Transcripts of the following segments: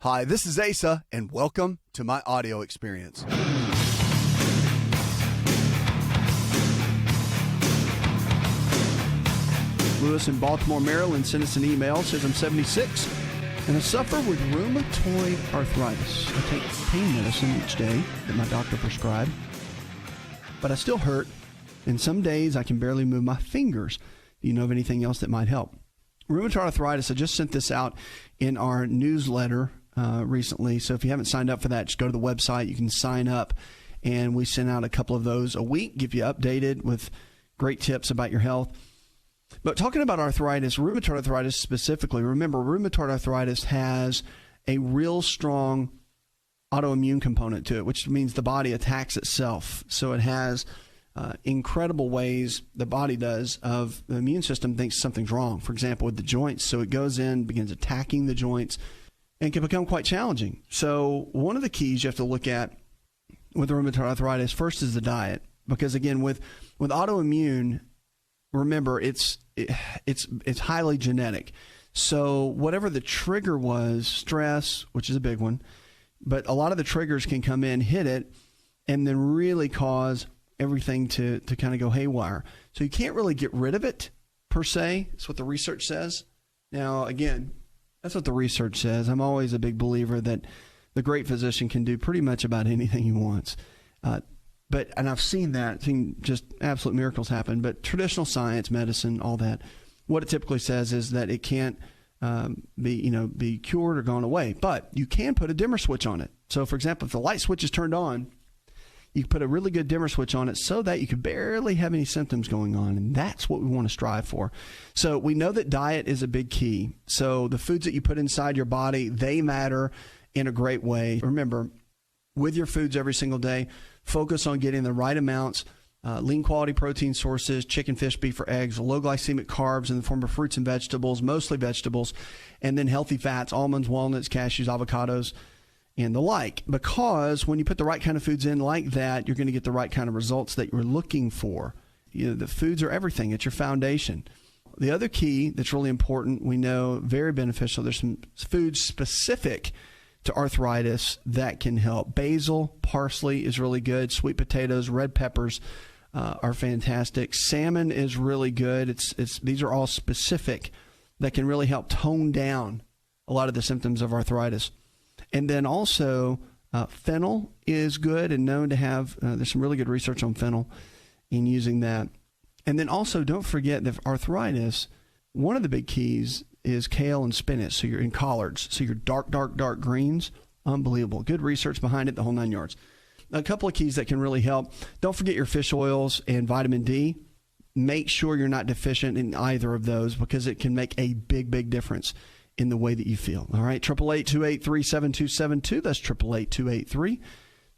Hi, this is Asa, and welcome to my audio experience. Lewis in Baltimore, Maryland sent us an email, says I'm 76, and I suffer with rheumatoid arthritis. I take pain medicine each day that my doctor prescribed, but I still hurt, and some days I can barely move my fingers. Do you know of anything else that might help? Rheumatoid arthritis, I just sent this out in our newsletter recently, so if you haven't signed up for that, just go to the website. You can sign up, and we send out a couple of those a week, give you updated with great tips about your health. But talking about arthritis, rheumatoid arthritis specifically, remember, rheumatoid arthritis has a real strong autoimmune component to it, which means the body attacks itself. So it has incredible ways the body does of the immune system thinks something's wrong. For example, with the joints. So it goes in, begins attacking the joints, and can become quite challenging. So one of the keys you have to look at with rheumatoid arthritis first is the diet, because again, with autoimmune, remember it's highly genetic. So whatever the trigger was, stress, which is a big one, but a lot of the triggers can come in, hit it, and then really cause everything to kind of go haywire. So you can't really get rid of it per se. That's what the research says. Now, again, that's what the research says. I'm always a big believer that the great physician can do pretty much about anything he wants. And I've seen just absolute miracles happen. But traditional science, medicine, all that, what it typically says is that it can't be cured or gone away. But you can put a dimmer switch on it. So, for example, if the light switch is turned on, you can put a really good dimmer switch on it so that you can barely have any symptoms going on. And that's what we want to strive for. So we know that diet is a big key. So the foods that you put inside your body, they matter in a great way. Remember, with your foods every single day, focus on getting the right amounts, lean quality protein sources, chicken, fish, beef, or eggs, low glycemic carbs in the form of fruits and vegetables, mostly vegetables, and then healthy fats, almonds, walnuts, cashews, avocados, and the like. Because when you put the right kind of foods in like that, you're going to get the right kind of results that you're looking for. The foods are everything. It's your foundation. The other key that's really important, we know, very beneficial, there's some foods specific to arthritis that can help. Basil, parsley is really good. Sweet potatoes, red peppers are fantastic. Salmon is really good. These are all specific that can really help tone down a lot of the symptoms of arthritis. And then also fennel is good and known to have, there's some really good research on fennel in using that. And then also don't forget that arthritis, one of the big keys is kale and spinach. So you're in collards. So your dark greens, unbelievable. Good research behind it, the whole 9 yards. A couple of keys that can really help. Don't forget your fish oils and vitamin D. Make sure you're not deficient in either of those because it can make a big difference in the way that you feel. All right, 888-283-7272. That's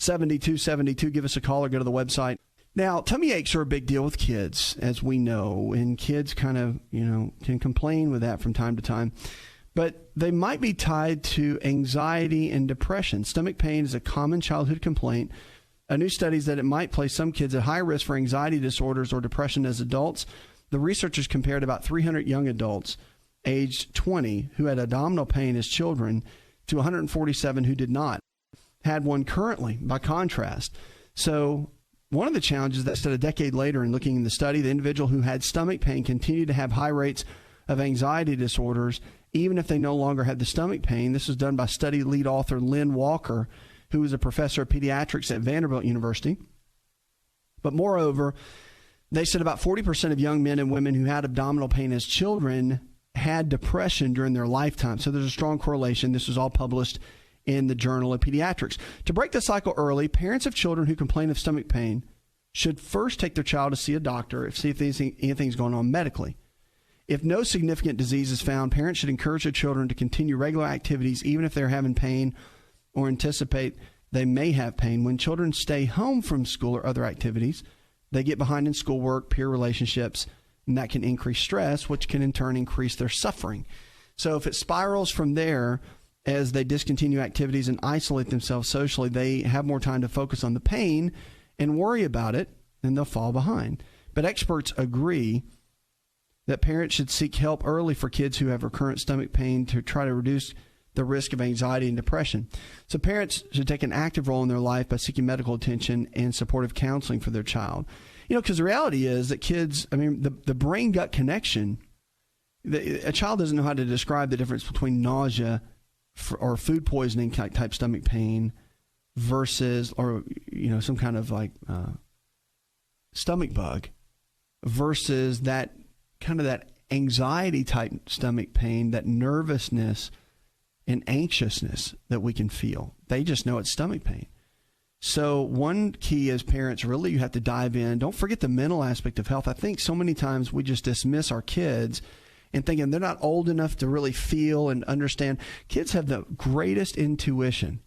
888-283-7272. Give us a call or go to the website. Now, tummy aches are a big deal with kids, as we know, and kids kind of, can complain with that from time to time. But they might be tied to anxiety and depression. Stomach pain is a common childhood complaint. A new study is that it might place some kids at high risk for anxiety disorders or depression as adults. The researchers compared about 300 young adults aged 20 who had abdominal pain as children to 147 who did not, had one currently, by contrast. So one of the challenges that a decade later in looking in the study, the individual who had stomach pain continued to have high rates of anxiety disorders, even if they no longer had the stomach pain. This was done by study lead author Lynn Walker, who is a professor of pediatrics at Vanderbilt University. But moreover, they said about 40% of young men and women who had abdominal pain as children had depression during their lifetime. So there's a strong correlation. This was all published in the Journal of Pediatrics. To break the cycle early, parents of children who complain of stomach pain should first take their child to see a doctor see if anything's going on medically. If no significant disease is found, parents should encourage their children to continue regular activities even if they're having pain or anticipate they may have pain. When children stay home from school or other activities, they get behind in schoolwork, peer relationships, and that can increase stress, which can in turn increase their suffering. So if it spirals from there, as they discontinue activities and isolate themselves socially, they have more time to focus on the pain and worry about it, and they'll fall behind. But experts agree that parents should seek help early for kids who have recurrent stomach pain to try to reduce the risk of anxiety and depression. So parents should take an active role in their life by seeking medical attention and supportive counseling for their child. Because the reality is that kids, the brain-gut connection, a child doesn't know how to describe the difference between nausea or food poisoning type stomach pain versus, or some kind of like stomach bug versus that kind of that anxiety type stomach pain, that nervousness and anxiousness that we can feel. They just know it's stomach pain. So one key as parents, really, you have to dive in. Don't forget the mental aspect of health. I think so many times we just dismiss our kids and thinking they're not old enough to really feel and understand. Kids have the greatest intuition.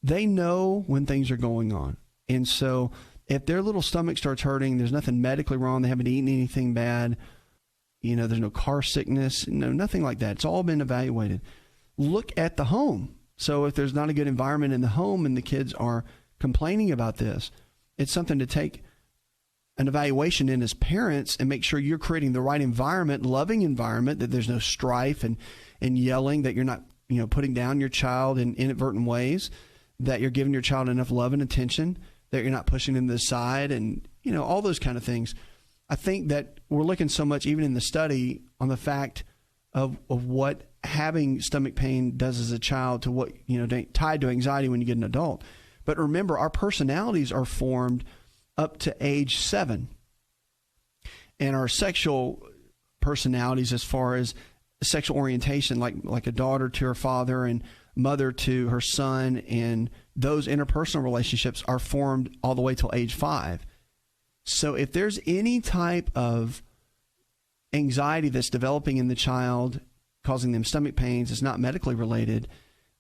They know when things are going on. And so if their little stomach starts hurting, there's nothing medically wrong, they haven't eaten anything bad, there's no car sickness, nothing like that. It's all been evaluated. Look at the home. So if there's not a good environment in the home and the kids are complaining about this, it's something to take an evaluation in as parents and make sure you're creating the right environment, loving environment, that there's no strife and yelling, that you're not, putting down your child in inadvertent ways, that you're giving your child enough love and attention, that you're not pushing them to the side, and, all those kind of things. I think that we're looking so much, even in the study, on the fact of what having stomach pain does as a child to what, tied to anxiety when you get an adult. But remember, our personalities are formed up to age 7. And our sexual personalities, as far as sexual orientation, like a daughter to her father and mother to her son, and those interpersonal relationships are formed all the way till age 5. So if there's any type of anxiety that's developing in the child, causing them stomach pains, it's not medically related,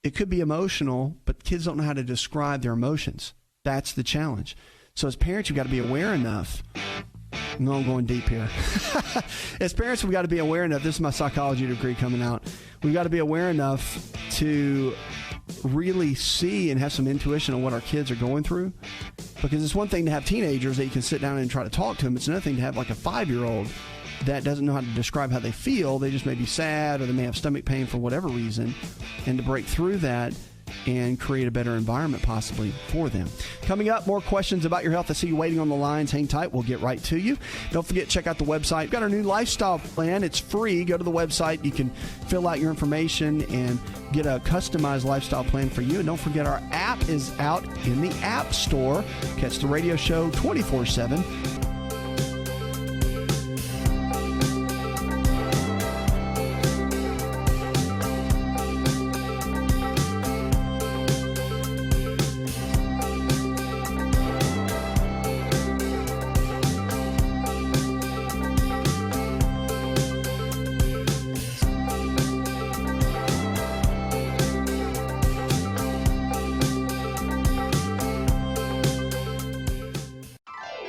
it could be emotional, but kids don't know how to describe their emotions. That's the challenge. So as parents, you've got to be aware enough. No, I'm going deep here. As parents, we've got to be aware enough. This is my psychology degree coming out. We've got to be aware enough to really see and have some intuition on what our kids are going through. Because it's one thing to have teenagers that you can sit down and try to talk to them. It's another thing to have like a 5-year-old that doesn't know how to describe how they feel. They just may be sad, or they may have stomach pain for whatever reason. And to break through that and create a better environment possibly for them. Coming up, more questions about your health. I see you waiting on the lines. Hang tight. We'll get right to you. Don't forget, check out the website. We've got our new lifestyle plan. It's free. Go to the website. You can fill out your information and get a customized lifestyle plan for you. And don't forget, our app is out in the App Store. Catch the radio show 24/7.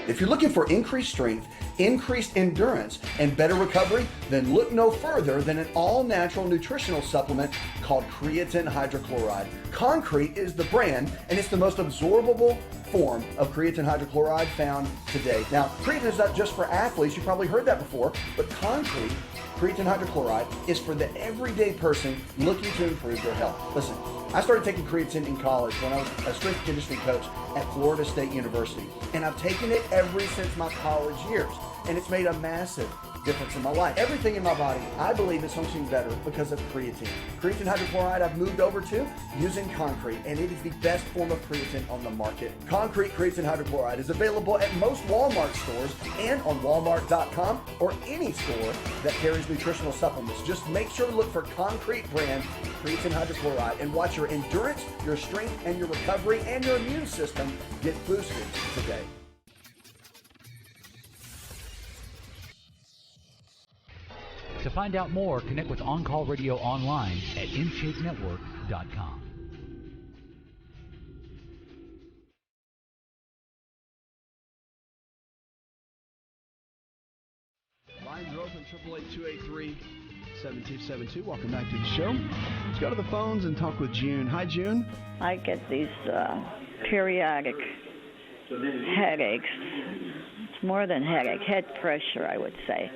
If you're looking for increased strength, increased endurance, and better recovery, then look no further than an all-natural nutritional supplement called creatine hydrochloride. Concrete is the brand, and it's the most absorbable form of creatine hydrochloride found today. Now, creatine is not just for athletes. You probably heard that before, but Concrete, creatine hydrochloride, is for the everyday person looking to improve their health. Listen, I started taking creatine in college when I was a strength and conditioning coach at Florida State University, and I've taken it ever since my college years, and it's made a massive difference in my life. Everything in my body, I believe, is functioning better because of creatine. Creatine hydrochloride I've moved over to using Concrete, and it is the best form of creatine on the market. Concrete creatine hydrochloride is available at most Walmart stores and on Walmart.com or any store that carries nutritional supplements. Just make sure to look for Concrete brand creatine hydrochloride and watch your endurance, your strength, and your recovery and your immune system get boosted today. To find out more, connect with On Call Radio online at InShapeNetwork.com. Lines are open, 888-283-7272. Welcome back to the show. Let's go to the phones and talk with June. Hi, June. I get these periodic headaches. It's more than headache, head pressure, I would say.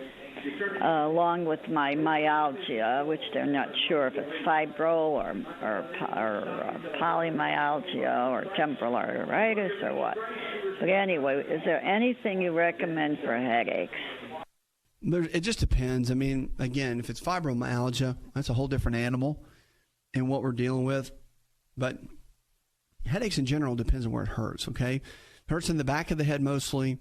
along with my myalgia, which they're not sure if it's fibro or polymyalgia or temporal arteritis or what. But anyway, is there anything you recommend for headaches? It just depends. I mean, again, if it's fibromyalgia, that's a whole different animal and what we're dealing with. But headaches in general depends on where it hurts, okay? It hurts in the back of the head mostly.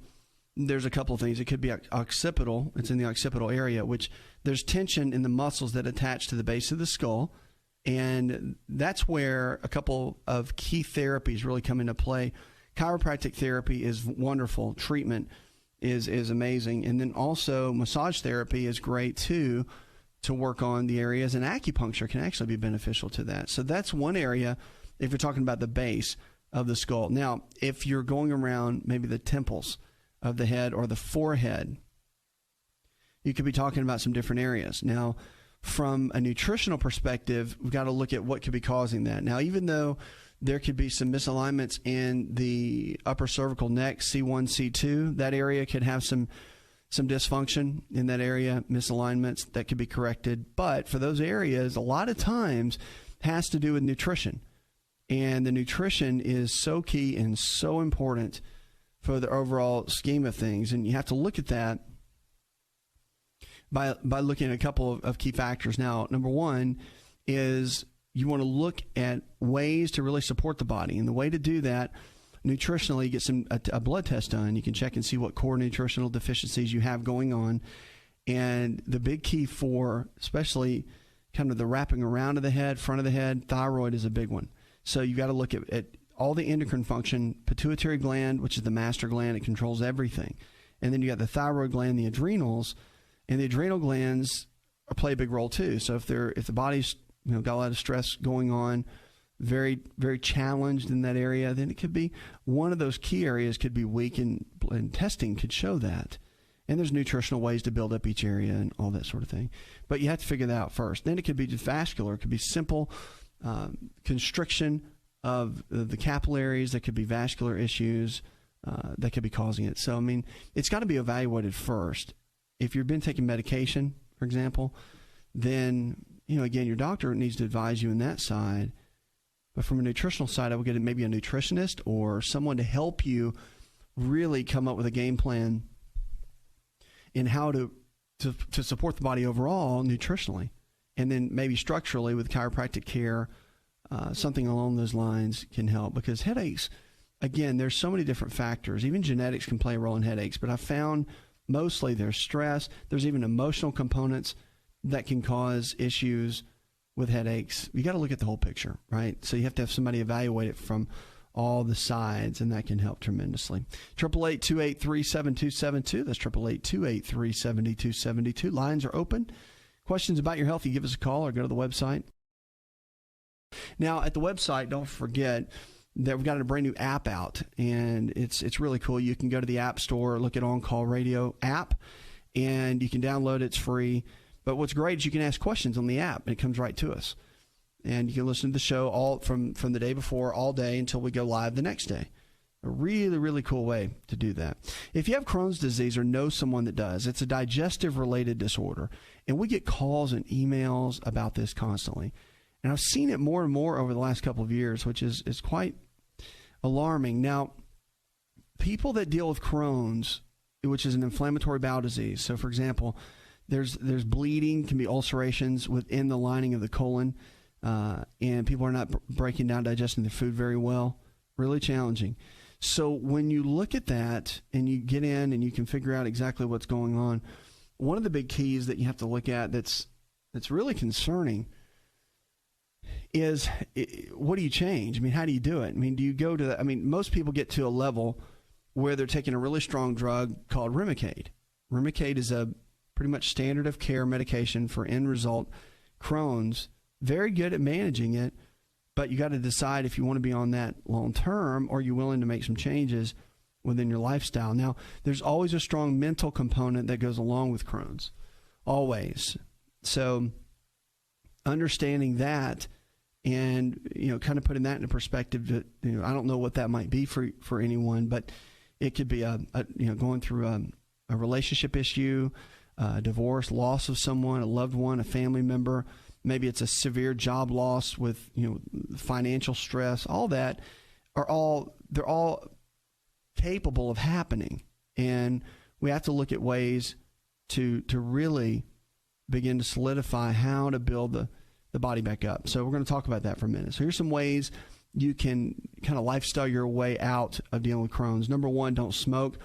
There's a couple of things. It could be occipital. It's in the occipital area, which there's tension in the muscles that attach to the base of the skull. And that's where a couple of key therapies really come into play. Chiropractic therapy is wonderful. Treatment is amazing. And then also massage therapy is great too to work on the areas. And acupuncture can actually be beneficial to that. So that's one area if you're talking about the base of the skull. Now, if you're going around maybe the temples of the head or the forehead, you could be talking about some different areas. Now, from a nutritional perspective, we've got to look at what could be causing that. Now, even though there could be some misalignments in the upper cervical neck, C1, C2, that area could have some dysfunction in that area, misalignments that could be corrected. But for those areas, a lot of times has to do with nutrition. And the nutrition is so key and so important for the overall scheme of things. And you have to look at that by looking at a couple of key factors. Now, number one is you want to look at ways to really support the body. And the way to do that nutritionally, you get a blood test done. You can check and see what core nutritional deficiencies you have going on. And the big key for especially kind of the wrapping around of the head, front of the head, thyroid is a big one. So you've got to look at all the endocrine function, pituitary gland, which is the master gland. It controls everything. And then you got the thyroid gland, the adrenals, and the adrenal glands play a big role too. So if the body's got a lot of stress going on, very, very challenged in that area, then it could be one of those key areas could be weak, and testing could show that. And there's nutritional ways to build up each area and all that sort of thing. But you have to figure that out first. Then it could be just vascular. It could be simple constriction of the capillaries. That could be vascular issues that could be causing it. So, I mean, it's got to be evaluated first. If you've been taking medication, for example, then, again, your doctor needs to advise you on that side. But from a nutritional side, I would get maybe a nutritionist or someone to help you really come up with a game plan in how to support the body overall nutritionally. And then maybe structurally with chiropractic care, something along those lines can help. Because headaches, again, there's so many different factors. Even genetics can play a role in headaches. But I found mostly there's stress. There's even emotional components that can cause issues with headaches. You got to look at the whole picture, right? So you have to have somebody evaluate it from all the sides, and that can help tremendously. 888-283-7272. That's 888-283-7272. Lines are open. Questions about your health, you give us a call or go to the website. Now, at the website, don't forget that we've got a brand new app out, and it's really cool. You can go to the App Store, look at On Call Radio app, and you can download it. It's free. But what's great is you can ask questions on the app, and it comes right to us. And you can listen to the show all from the day before all day until we go live the next day. A really, really cool way to do that. If you have Crohn's disease or know someone that does, it's a digestive-related disorder. And we get calls and emails about this constantly. And I've seen it more and more over the last couple of years, which is quite alarming. Now, people that deal with Crohn's, which is an inflammatory bowel disease. So, for example, there's bleeding, can be ulcerations within the lining of the colon, and people are not breaking down, digesting their food very well. Really challenging. So when you look at that and you get in and you can figure out exactly what's going on, one of the big keys that you have to look at that's really concerning is what do you change? I mean, how do you do it? I mean, do you go to most people get to a level where they're taking a really strong drug called Remicade. Remicade is a pretty much standard of care medication for end result Crohn's. Very good at managing it, but you got to decide if you want to be on that long term or you're willing to make some changes within your lifestyle. Now, there's always a strong mental component that goes along with Crohn's, always. So understanding that and, kind of putting that into perspective, that, I don't know what that might be for anyone, but it could be going through a relationship issue, divorce, loss of someone, a loved one, a family member. Maybe it's a severe job loss with, financial stress. All that they're all capable of happening. And we have to look at ways to really begin to solidify how to build the body back up. So we're going to talk about that for a minute. So here's some ways you can kind of lifestyle your way out of dealing with Crohn's. Number one, don't smoke.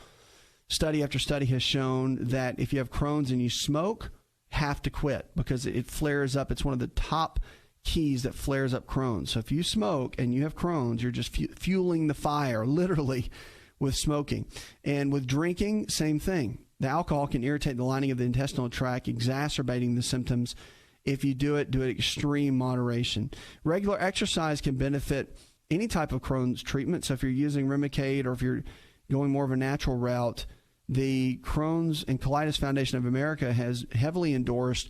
Study after study has shown that if you have Crohn's and you smoke, have to quit because it flares up. It's one of the top keys that flares up Crohn's. So if you smoke and you have Crohn's, you're just fueling the fire, literally, with smoking. And with drinking, same thing. The alcohol can irritate the lining of the intestinal tract, exacerbating the symptoms. If you do it extreme moderation. Regular exercise can benefit any type of Crohn's treatment. So if you're using Remicade or if you're going more of a natural route, the Crohn's and Colitis Foundation of America has heavily endorsed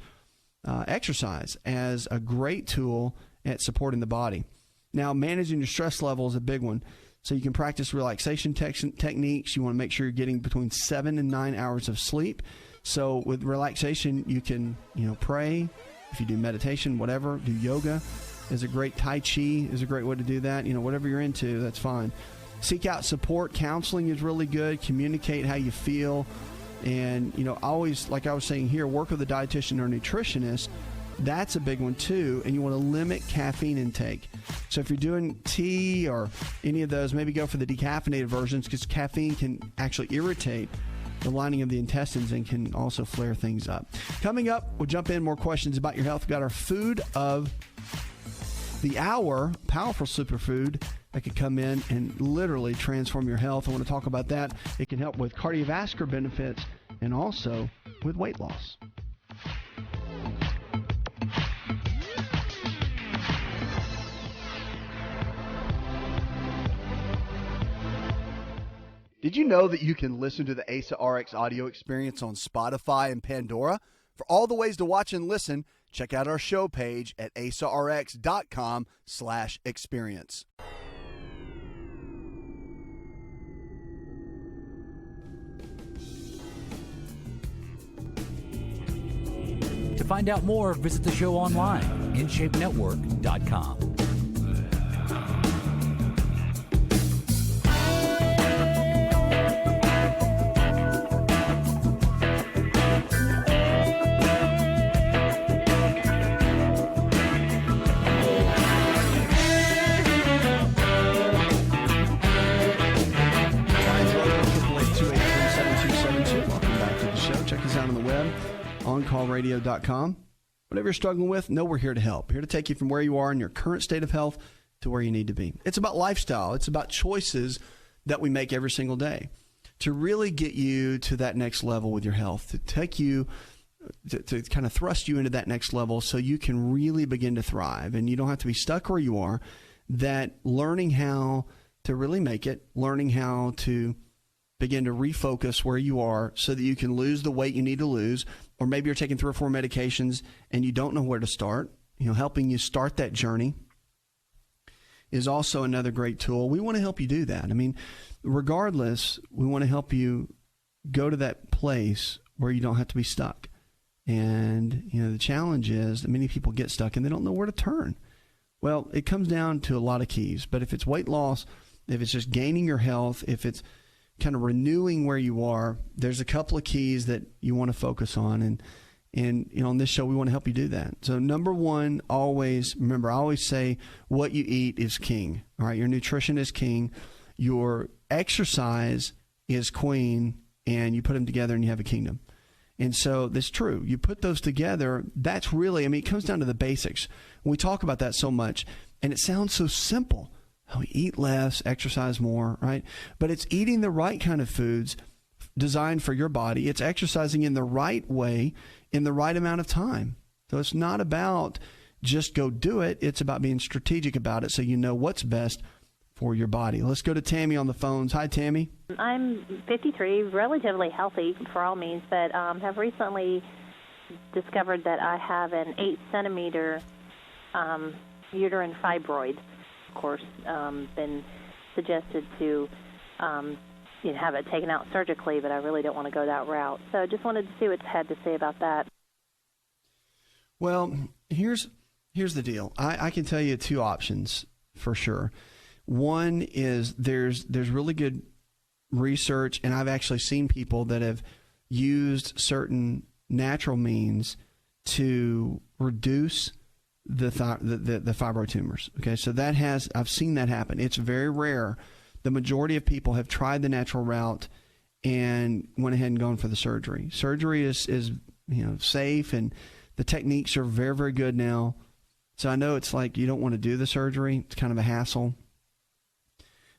exercise as a great tool at supporting the body. Now, managing your stress level is a big one. So you can practice relaxation techniques. You want to make sure you're getting between 7 and 9 hours of sleep. So with relaxation, you can, pray. If you do meditation, whatever, do yoga is a great, Tai Chi is a great way to do that. Whatever you're into, that's fine. Seek out support. Counseling is really good. Communicate how you feel. And, always, like I was saying here, work with a dietitian or nutritionist. That's a big one, too. And you want to limit caffeine intake. So if you're doing tea or any of those, maybe go for the decaffeinated versions because caffeine can actually irritate the lining of the intestines and can also flare things up. Coming up, we'll jump in more questions about your health. We've got our food of the hour, powerful superfood that could come in and literally transform your health. I want to talk about that. It can help with cardiovascular benefits and also with weight loss. Did you know that you can listen to the ASA RX audio experience on Spotify and Pandora? For all the ways to watch and listen, check out our show page at asarx.com/experience. To find out more, visit the show online, InShapeNetwork.com. OnCallRadio.com. Whatever you're struggling with, know we're here to help. Here to take you from where you are in your current state of health to where you need to be. It's about lifestyle. It's about choices that we make every single day to really get you to that next level with your health, to take you, to kind of thrust you into that next level so you can really begin to thrive. And you don't have to be stuck where you are, that learning how to really make it, learning how to begin to refocus where you are so that you can lose the weight you need to lose, or maybe you're taking 3 or 4 medications and you don't know where to start. Helping you start that journey is also another great tool. We want to help you do that. Regardless, we want to help you go to that place where you don't have to be stuck. And, the challenge is that many people get stuck and they don't know where to turn. Well, it comes down to a lot of keys. But if it's weight loss, if it's just gaining your health, if it's kind of renewing where you are, there's a couple of keys that you want to focus on. And on this show, we want to help you do that. So number one, always, remember, I always say what you eat is king. All right. Your nutrition is king. Your exercise is queen, and you put them together and you have a kingdom. And so that's true. You put those together. That's really, it comes down to the basics. We talk about that so much and it sounds so simple. We eat less, exercise more, right? But it's eating the right kind of foods designed for your body. It's exercising in the right way, in the right amount of time. So it's not about just go do it. It's about being strategic about it so you know what's best for your body. Let's go to Tammy on the phones. Hi, Tammy. I'm 53, relatively healthy for all means, but have recently discovered that I have an 8-centimeter uterine fibroid. Of course, been suggested to have it taken out surgically, but I really don't want to go that route. So I just wanted to see what you had to say about that. Well, here's the deal. I can tell you two options for sure. One is there's really good research, and I've actually seen people that have used certain natural means to reduce the fibroid tumors. Okay, so I've seen that happen. It's very rare. The majority of people have tried the natural route and went ahead and gone for the surgery. Surgery is safe, and the techniques are very, very good now. So I know it's like you don't want to do the surgery. It's kind of a hassle.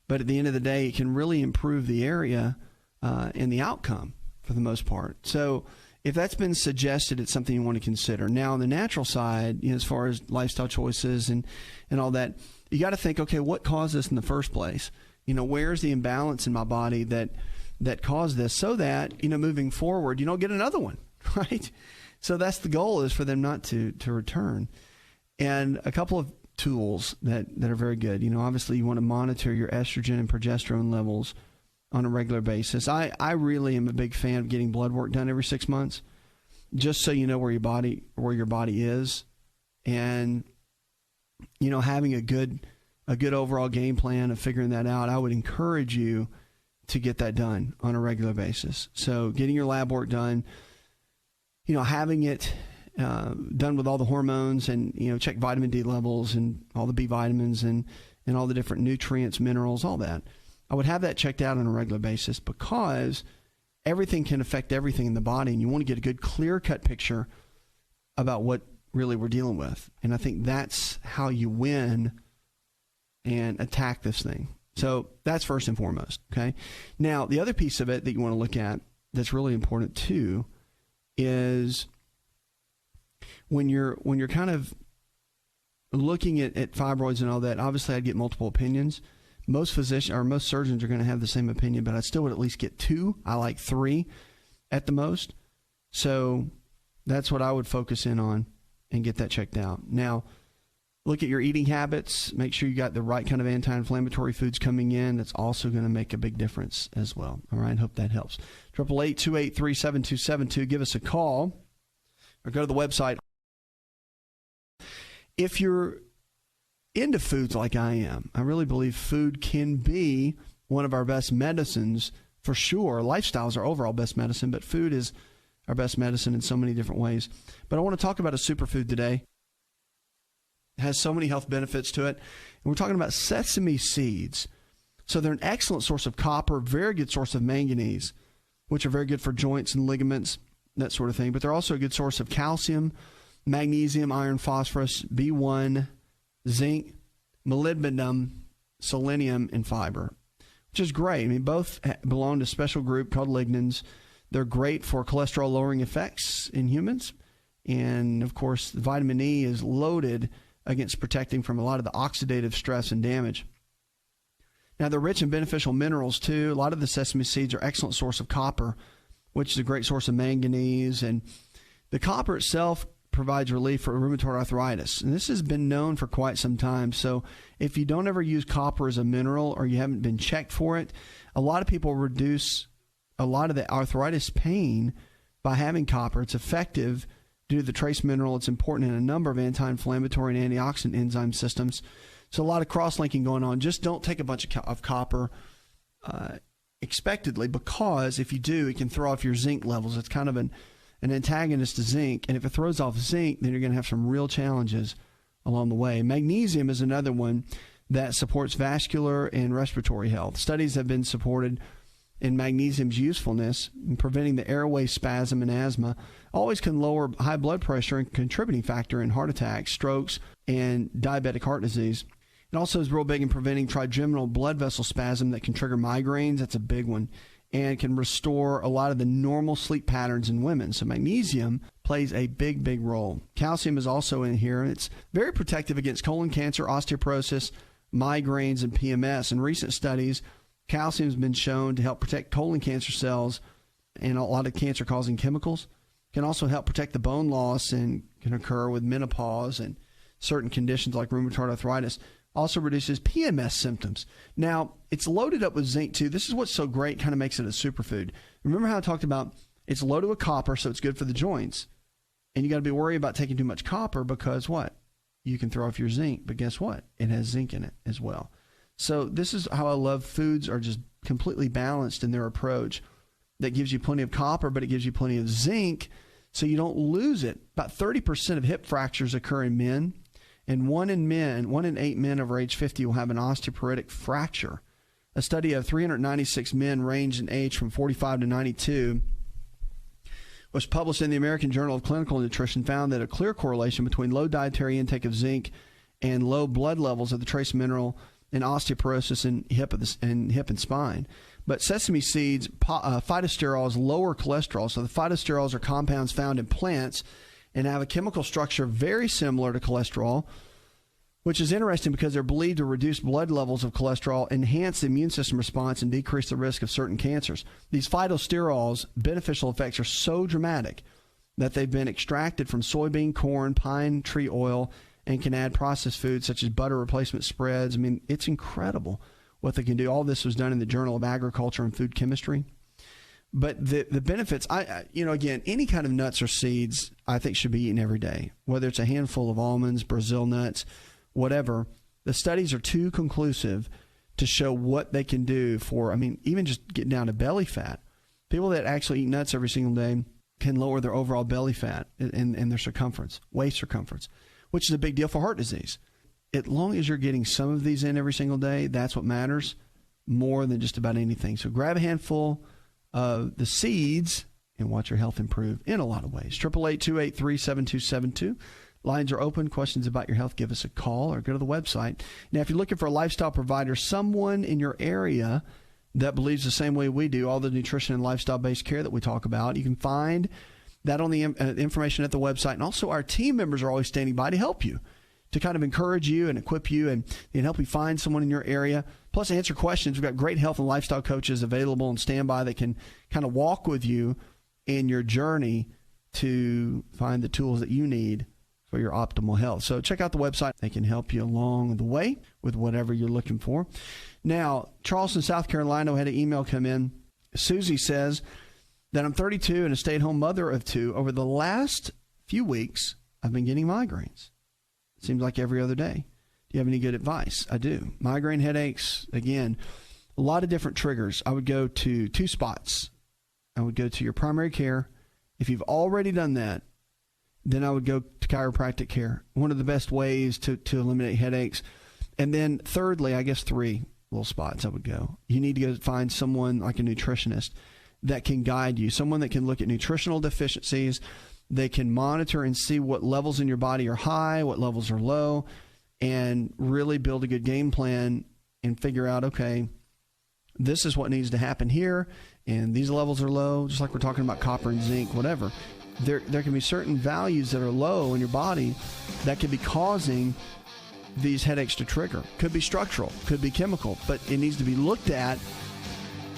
But at the end of the day, it can really improve the area and the outcome for the most part. So if that's been suggested, it's something you want to consider. Now, on the natural side, as far as lifestyle choices and all that, you got to think, okay, what caused this in the first place? Where's the imbalance in my body that caused this, so that, moving forward, you don't get another one, right? So that's the goal, is for them not to return. And a couple of tools that are very good. Obviously you want to monitor your estrogen and progesterone levels on a regular basis. I really am a big fan of getting blood work done every 6 months, just so you know where your body is, and having a good overall game plan of figuring that out. I would encourage you to get that done on a regular basis. So getting your lab work done, having it done with all the hormones, and check vitamin D levels and all the B vitamins and all the different nutrients, minerals, all that. I would have that checked out on a regular basis, because everything can affect everything in the body, and you want to get a good clear-cut picture about what really we're dealing with. And I think that's how you win and attack this thing. So that's first and foremost, okay? Now, the other piece of it that you want to look at that's really important too is when you're kind of looking at fibroids and all that, obviously I'd get multiple opinions. Most physicians or most surgeons are going to have the same opinion, but I still would at least get 2. I like 3 at the most. So that's what I would focus in on and get that checked out. Now, look at your eating habits. Make sure you got the right kind of anti-inflammatory foods coming in. That's also going to make a big difference as well. All right, hope that helps. 888-283-7272. Give us a call or go to the website. If you're into foods like I am, I really believe food can be one of our best medicines for sure. Lifestyles are overall best medicine, but food is our best medicine in so many different ways. But I want to talk about a superfood today. It has so many health benefits to it. And we're talking about sesame seeds. So they're an excellent source of copper, very good source of manganese, which are very good for joints and ligaments, that sort of thing. But they're also a good source of calcium, magnesium, iron, phosphorus, B1, zinc, molybdenum, selenium, and fiber, which is great. I mean, both belong to a special group called lignans. They're great for cholesterol-lowering effects in humans. And, of course, vitamin E is loaded against protecting from a lot of the oxidative stress and damage. Now, they're rich in beneficial minerals, too. A lot of the sesame seeds are an excellent source of copper, which is a great source of manganese. And the copper itself provides relief for rheumatoid arthritis. And this has been known for quite some time. So if you don't ever use copper as a mineral, or you haven't been checked for it, a lot of people reduce a lot of the arthritis pain by having copper. It's effective due to the trace mineral. It's important in a number of anti-inflammatory and antioxidant enzyme systems. So a lot of cross-linking going on. Just don't take a bunch of copper expectedly, because if you do, it can throw off your zinc levels. It's kind of an antagonist to zinc, and if it throws off zinc, then you're going to have some real challenges along the way. Magnesium is another one that supports vascular and respiratory health. Studies have been supported in magnesium's usefulness in preventing the airway spasm and asthma. Always can lower high blood pressure and contributing factor in heart attacks, strokes, and diabetic heart disease. It also is real big in preventing trigeminal blood vessel spasm that can trigger migraines. That's a big one. And can restore a lot of the normal sleep patterns in women. So magnesium plays a big, big role. Calcium is also in here, and it's very protective against colon cancer, osteoporosis, migraines, and PMS. In recent studies, calcium has been shown to help protect colon cancer cells and a lot of cancer-causing chemicals. Can also help protect the bone loss and can occur with menopause and certain conditions like rheumatoid arthritis. Also reduces PMS symptoms. Now, it's loaded up with zinc too. This is what's so great, kind of makes it a superfood. Remember how I talked about it's loaded with copper, so it's good for the joints. And you got to be worried about taking too much copper because what? You can throw off your zinc, but guess what? It has zinc in it as well. So this is how I love foods are just completely balanced in their approach. That gives you plenty of copper, but it gives you plenty of zinc so you don't lose it. About 30% of hip fractures occur in men. And 1 in 8 men over age 50 will have an osteoporotic fracture. A study of 396 men ranged in age from 45 to 92 was published in the American Journal of Clinical Nutrition, found that a clear correlation between low dietary intake of zinc and low blood levels of the trace mineral in osteoporosis in hip and spine. But sesame seeds, phytosterols lower cholesterol. So the phytosterols are compounds found in plants and have a chemical structure very similar to cholesterol, which is interesting because they're believed to reduce blood levels of cholesterol, enhance the immune system response, and decrease the risk of certain cancers. These phytosterols' beneficial effects are so dramatic that they've been extracted from soybean, corn, pine tree oil, and can add processed foods such as butter replacement spreads. I mean, it's incredible what they can do. All this was done in the Journal of Agriculture and Food Chemistry. But the benefits, again, any kind of nuts or seeds, I think should be eaten every day, whether it's a handful of almonds, Brazil nuts, whatever. The studies are too conclusive to show what they can do for, even just getting down to belly fat. People that actually eat nuts every single day can lower their overall belly fat and their circumference, waist circumference, which is a big deal for heart disease. As long as you're getting some of these in every single day, that's what matters more than just about anything. So grab a handful of the seeds and watch your health improve in a lot of ways. 888-283-7272. Lines are open. Questions about your health, give us a call or go to the website. Now, if you're looking for a lifestyle provider, someone in your area that believes the same way we do, all the nutrition and lifestyle-based care that we talk about, you can find that on the information at the website. And also our team members are always standing by to help you, to kind of encourage you and equip you and help you find someone in your area. Plus, answer questions. We've got great health and lifestyle coaches available and standby that can kind of walk with you in your journey to find the tools that you need for your optimal health. So check out the website. They can help you along the way with whatever you're looking for. Now, Charleston, South Carolina, had an email come in. Susie says that I'm 32 and a stay-at-home mother of 2. Over the last few weeks, I've been getting migraines. It seems like every other day. Do you have any good advice? I do. Migraine headaches, again, a lot of different triggers. I would go to 2 spots. I would go to your primary care. If you've already done that, then I would go to chiropractic care. One of the best ways to eliminate headaches. And then thirdly, I guess 3 little spots I would go. You need to go find someone like a nutritionist that can guide you, someone that can look at nutritional deficiencies. They can monitor and see what levels in your body are high, what levels are low, and really build a good game plan and figure out, okay, this is what needs to happen here, and these levels are low, just like we're talking about copper and zinc, whatever. There can be certain values that are low in your body that could be causing these headaches to trigger. Could be structural, could be chemical, but it needs to be looked at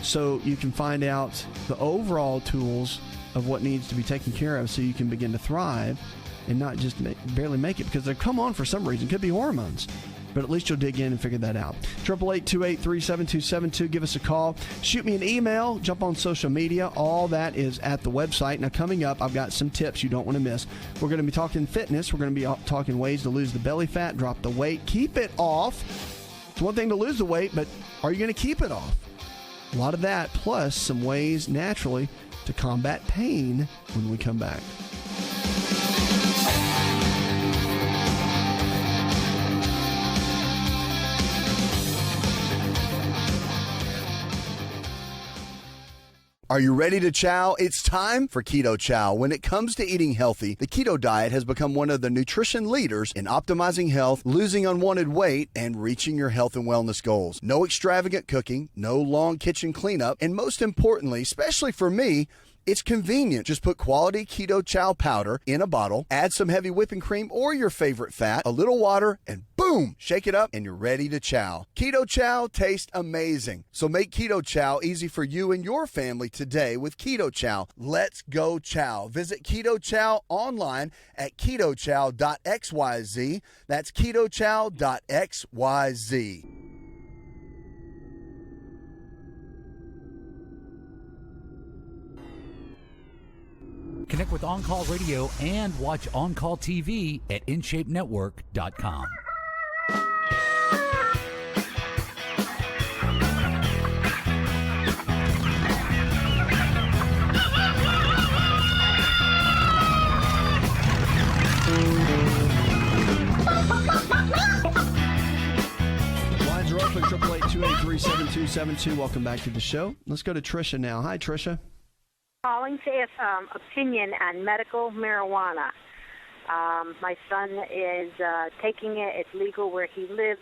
so you can find out the overall tools of what needs to be taken care of so you can begin to thrive and not just barely make it, because they come on for some reason. It could be hormones, but at least you'll dig in and figure that out. 888-283-7272. Give us a call. Shoot me an email. Jump on social media. All that is at the website. Now, coming up, I've got some tips you don't want to miss. We're going to be talking fitness. We're going to be talking ways to lose the belly fat, drop the weight, keep it off. It's one thing to lose the weight, but are you going to keep it off? A lot of that, plus some ways naturally to combat pain when we come back. Are you ready to chow? It's time for Keto Chow. When it comes to eating healthy, the keto diet has become one of the nutrition leaders in optimizing health, losing unwanted weight, and reaching your health and wellness goals. No extravagant cooking, no long kitchen cleanup, and most importantly, especially for me, It's convenient. Just put quality Keto Chow powder in a bottle, add some heavy whipping cream or your favorite fat, a little water, and boom, shake it up and you're ready to chow. Keto Chow tastes amazing. So make Keto Chow easy for you and your family today with Keto Chow. Let's go chow. Visit Keto Chow online at ketochow.xyz. That's ketochow.xyz. Connect with On Call Radio and watch On Call TV at InShapeNetwork.com. Lines are open, 888-283-7272. Welcome back to the show. Let's go to Tricia now. Hi, Tricia. Calling to ask opinion on medical marijuana. My son is taking it. It's legal where he lives,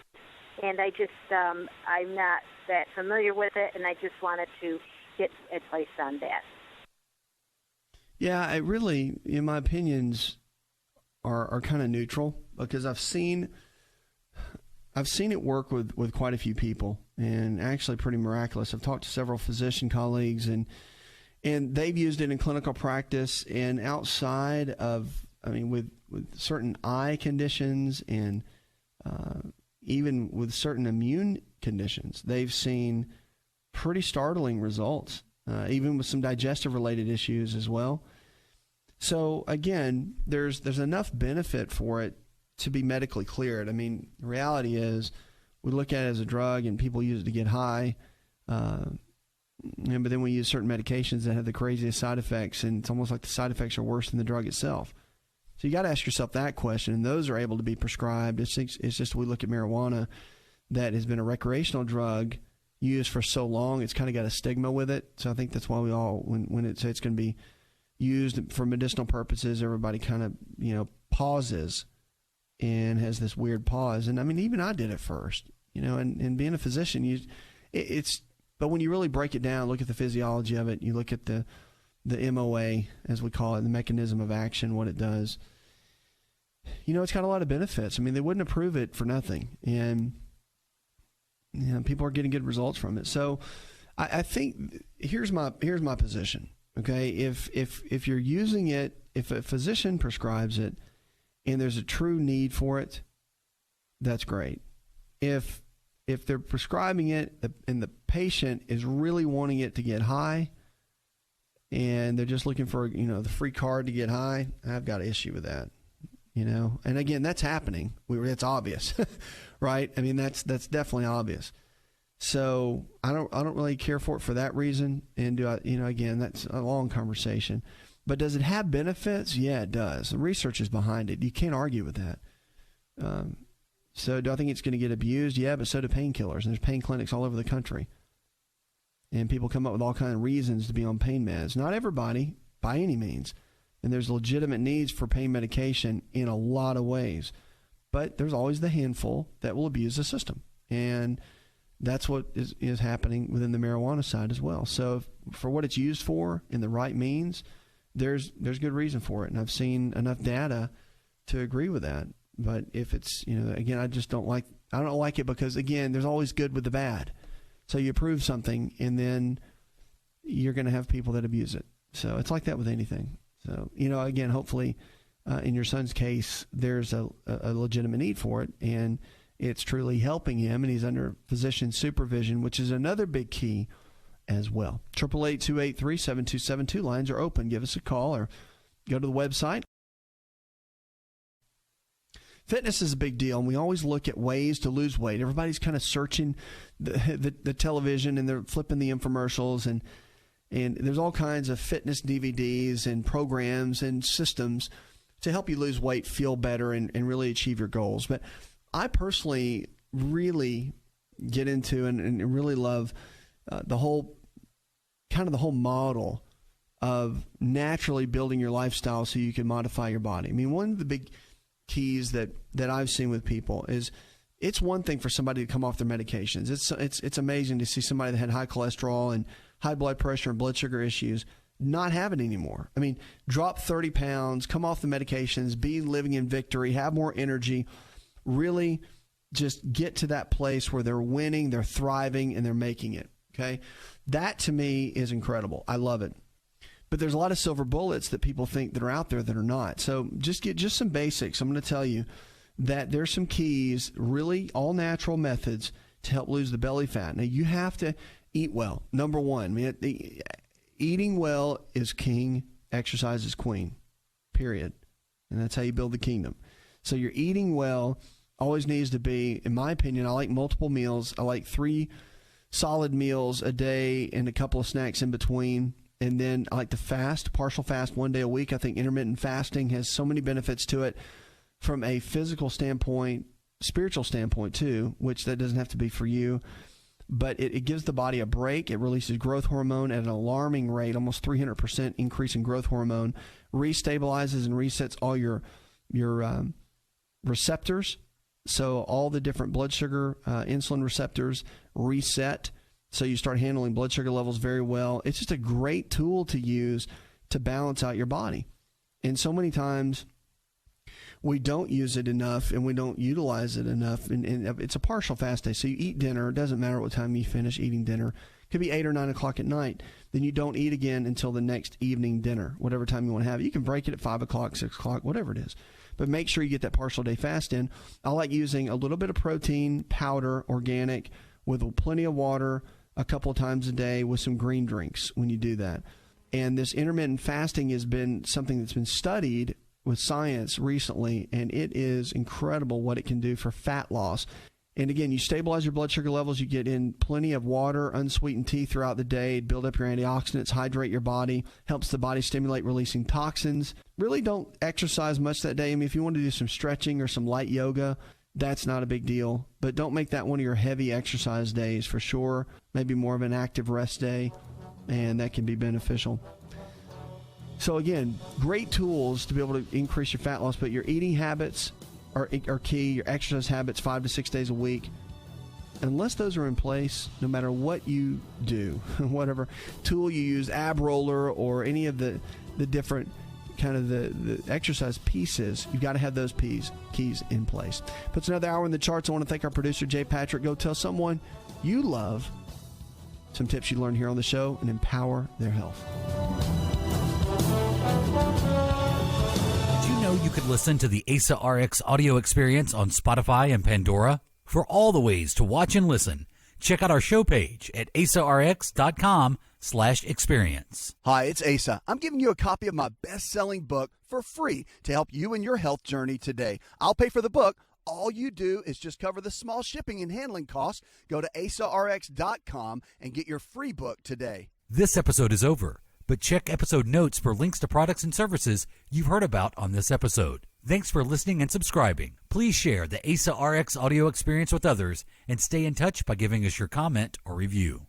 and I'm not that familiar with it, and I just wanted to get advice on that. Yeah, it really, in my opinions, are kind of neutral, because I've seen it work with quite a few people, and actually pretty miraculous. I've talked to several physician colleagues, and they've used it in clinical practice and outside of, with certain eye conditions and even with certain immune conditions, they've seen pretty startling results, even with some digestive-related issues as well. So, again, there's enough benefit for it to be medically cleared. The reality is we look at it as a drug and people use it to get high, but then we use certain medications that have the craziest side effects, and it's almost like the side effects are worse than the drug itself. So you got to ask yourself that question, and those are able to be prescribed. It's just we look at marijuana that has been a recreational drug used for so long, it's kind of got a stigma with it. So I think that's why we all, when it says it's going to be used for medicinal purposes, everybody kind of, pauses and has this weird pause. And even I did it first, and being a physician, but when you really break it down, look at the physiology of it, you look at the MOA, as we call it, the mechanism of action, what it does, it's got a lot of benefits. They wouldn't approve it for nothing. And people are getting good results from it. So I think here's my position. Okay. If you're using it, if a physician prescribes it and there's a true need for it, that's great. If they're prescribing it and the patient is really wanting it to get high and they're just looking for, the free card to get high, I've got an issue with that, And again, that's happening. It's obvious, right? That's definitely obvious. So I don't really care for it for that reason. And again, that's a long conversation. But does it have benefits? Yeah, it does. The research is behind it. You can't argue with that. So do I think it's going to get abused? Yeah, but so do painkillers. And there's pain clinics all over the country. And people come up with all kinds of reasons to be on pain meds. Not everybody, by any means. And there's legitimate needs for pain medication in a lot of ways. But there's always the handful that will abuse the system. And that's what is happening within the marijuana side as well. So for what it's used for in the right means, there's good reason for it. And I've seen enough data to agree with that. But if it's, again, I don't like it because, again, there's always good with the bad. So you approve something and then you're going to have people that abuse it. So it's like that with anything. So, again, hopefully in your son's case, there's a legitimate need for it and it's truly helping him and he's under physician supervision, which is another big key as well. 888-283-7272. Lines are open. Give us a call or go to the website. Fitness is a big deal, and we always look at ways to lose weight. Everybody's kind of searching the television, and they're flipping the infomercials, and there's all kinds of fitness DVDs and programs and systems to help you lose weight, feel better, and really achieve your goals. But I personally really get into and really love the whole model of naturally building your lifestyle so you can modify your body. One of the big keys that I've seen with people is it's one thing for somebody to come off their medications. It's amazing to see somebody that had high cholesterol and high blood pressure and blood sugar issues not have it anymore. I mean, drop 30 pounds, come off the medications, be living in victory, have more energy, really just get to that place where they're winning, they're thriving, and they're making it. Okay. That to me is incredible. I love it. But there's a lot of silver bullets that people think that are out there that are not. So just get just some basics. I'm going to tell you that there's some keys, really all natural methods to help lose the belly fat. Now, you have to eat well. Number one, eating well is king, exercise is queen, period. And that's how you build the kingdom. So your eating well always needs to be, in my opinion, I like multiple meals. I like 3 solid meals a day and a couple of snacks in between. And then I like to fast, partial fast 1 day a week. I think intermittent fasting has so many benefits to it from a physical standpoint, spiritual standpoint too, which that doesn't have to be for you. But it gives the body a break. It releases growth hormone at an alarming rate, almost 300% increase in growth hormone, restabilizes and resets all your receptors. So all the different blood sugar, insulin receptors reset. So you start handling blood sugar levels very well. It's just a great tool to use to balance out your body. And so many times we don't use it enough and we don't utilize it enough. And it's a partial fast day. So you eat dinner. It doesn't matter what time you finish eating dinner. It could be 8 or 9 o'clock at night. Then you don't eat again until the next evening dinner, whatever time you want to have it. You can break it at 5 o'clock, 6 o'clock, whatever it is. But make sure you get that partial day fast in. I like using a little bit of protein powder, organic, with plenty of water a couple of times a day with some green drinks when you do that. And this intermittent fasting has been something that's been studied with science recently, and it is incredible what it can do for fat loss. And again, you stabilize your blood sugar levels, you get in plenty of water, unsweetened tea throughout the day, build up your antioxidants, hydrate your body, helps the body stimulate releasing toxins. Really don't exercise much that day. I mean, if you want to do some stretching or some light yoga, that's not a big deal. But don't make that one of your heavy exercise days for sure. Maybe more of an active rest day, and that can be beneficial. So again, great tools to be able to increase your fat loss, but your eating habits are key, your exercise habits 5 to 6 days a week. Unless those are in place, no matter what you do, whatever tool you use, ab roller or any of the different kind of the exercise pieces, you've got to have those keys in place. Puts another hour in the charts. I want to thank our producer, Jay Patrick. Go tell someone you love some tips you learn here on the show and empower their health. Did you know you could listen to the ASA RX audio experience on Spotify and Pandora? For all the ways to watch and listen, check out our show page at asarx.com/experience. Hi, it's Asa. I'm giving you a copy of my best-selling book for free to help you in your health journey today. I'll pay for the book. All you do is just cover the small shipping and handling costs. Go to asarx.com and get your free book today. This episode is over, but check episode notes for links to products and services you've heard about on this episode. Thanks for listening and subscribing. Please share the ASA RX audio experience with others and stay in touch by giving us your comment or review.